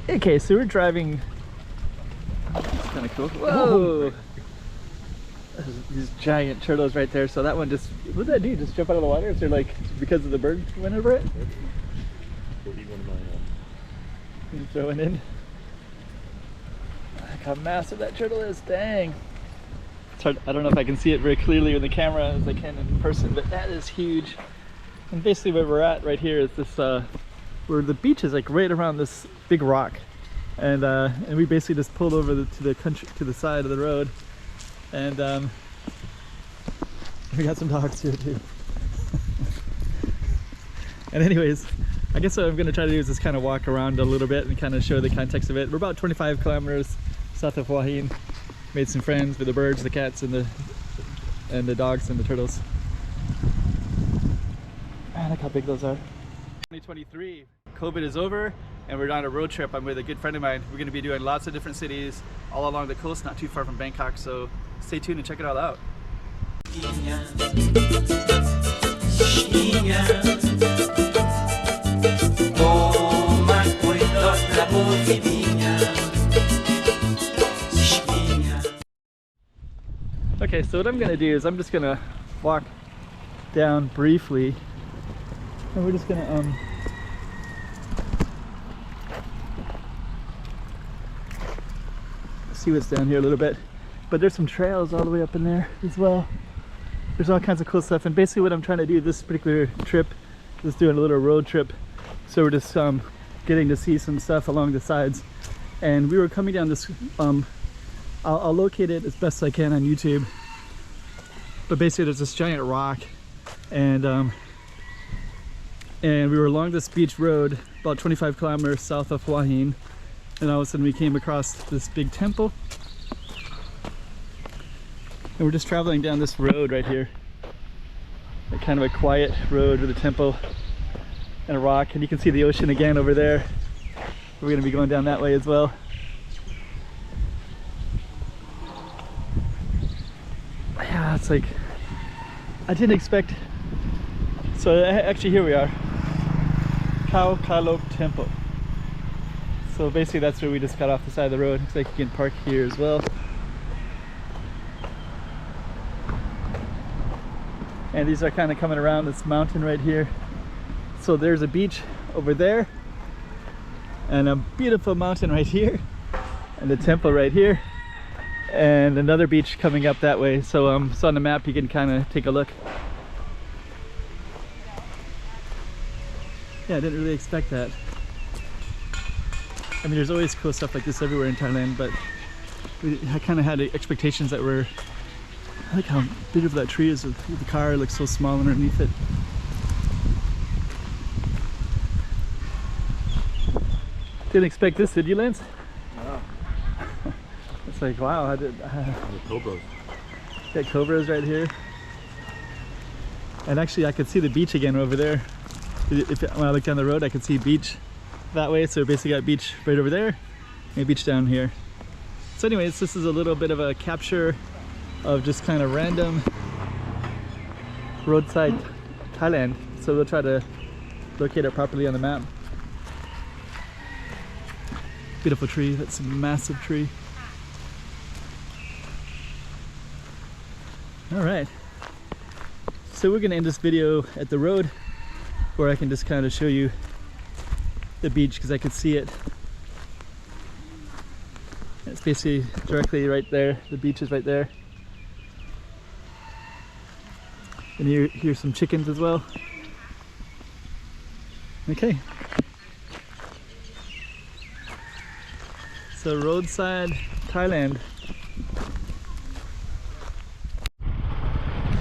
Okay, so we're driving. It's kind of cool. Whoa! These giant turtles right there. So that one just, what did that do? Just jump out of the water? Is there like, because of the bird went over it? You throw it in. Look how massive that turtle is. Dang. It's hard, I don't know if I can see it very clearly in the camera as I can in person, but that is huge. And basically where we're at right here is this, where the beach is like right around this big rock. And we basically just pulled over to the side of the road. And we got some dogs here too. And anyways, I guess what I'm going to try to do is just kind of walk around a little bit and kind of show the context of it. We're about 25 kilometers south of Hua Hin. Made some friends with the birds, the cats, and the dogs and the turtles. Man, look how big those are. 2023, COVID is over and we're on a road trip. I'm with a good friend of mine. We're going to be doing lots of different cities all along the coast, not too far from Bangkok, so stay tuned and check it all out. Okay, so what I'm going to do is I'm just going to walk down briefly and we're just going to see what's down here a little bit. But there's some trails all the way up in there as well. There's all kinds of cool stuff, and basically what I'm trying to do this particular trip is doing a little road trip. So we're just getting to see some stuff along the sides. And we were coming down this, I'll locate it as best I can on YouTube. But basically there's this giant rock, and we were along this beach road about 25 kilometers south of Hua Hin, and all of a sudden we came across this big temple. And we're just traveling down this road right here, like kind of a quiet road with a temple and a rock, and you can see the ocean again over there. We're going to be going down that way as well. Yeah, it's like, I didn't expect. So actually here we are, Khao Kalok temple. So basically that's where we just got off the side of the road. Looks like you can park here as well. And these are kind of coming around this mountain right here. So there's a beach over there and a beautiful mountain right here and a temple right here and another beach coming up that way. So so on the map you can kind of take a look. Yeah, I didn't really expect that. I mean, there's always cool stuff like this everywhere in Thailand, but I kind of had expectations that were, I like how beautiful that tree is with the car. It looks so small underneath it. Didn't expect this, did you, Lance? No. It's like, wow, I did. The cobras. Got cobras right here. And actually I could see the beach again over there. When I look down the road I could see beach that way, so basically got beach right over there and a beach down here. So anyways, this is a little bit of a capture of just kind of random roadside Thailand. So we'll try to locate it properly on the map. Beautiful tree, that's a massive tree. All right, so we're gonna end this video at the road where I can just kind of show you the beach because I could see it. It's basically directly right there. The beach is right there. And you hear some chickens as well. Okay. So roadside Thailand.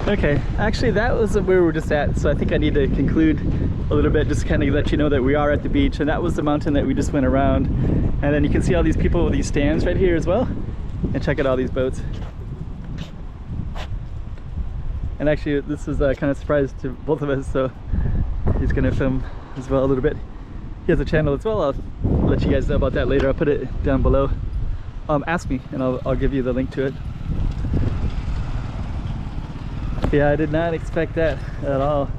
Okay, actually that was where we were just at, so I think I need to conclude a little bit, just kind of let you know that we are at the beach, and that was the mountain that we just went around. And then you can see all these people with these stands right here as well, and check out all these boats. And actually this is kind of a surprise to both of us, so he's gonna film as well a little bit. He has a channel as well. I'll let you guys know about that later. I'll put it down below. Ask me and I'll give you the link to it. Yeah, I did not expect that at all.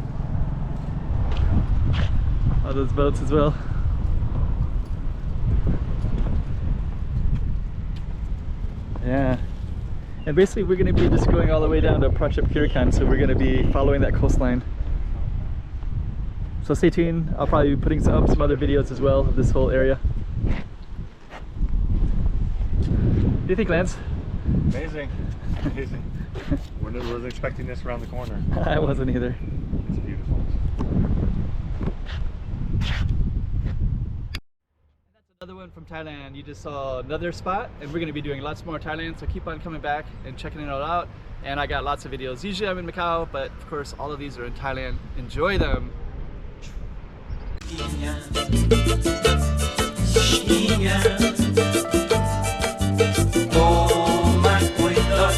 All those boats as well. Yeah. And basically we're going to be just going all the way down to Prachuap Khiri, so we're going to be following that coastline. So stay tuned. I'll probably be putting up some other videos as well of this whole area. What do you think, Lance? Amazing. Amazing. Wasn't expecting this around the corner. I wasn't either. It's beautiful. That's another one from Thailand. You just saw another spot, and we're going to be doing lots more Thailand, so keep on coming back and checking it all out. And I got lots of videos. Usually I'm in Macau, but of course all of these are in Thailand. Enjoy them. Oh, my boy, la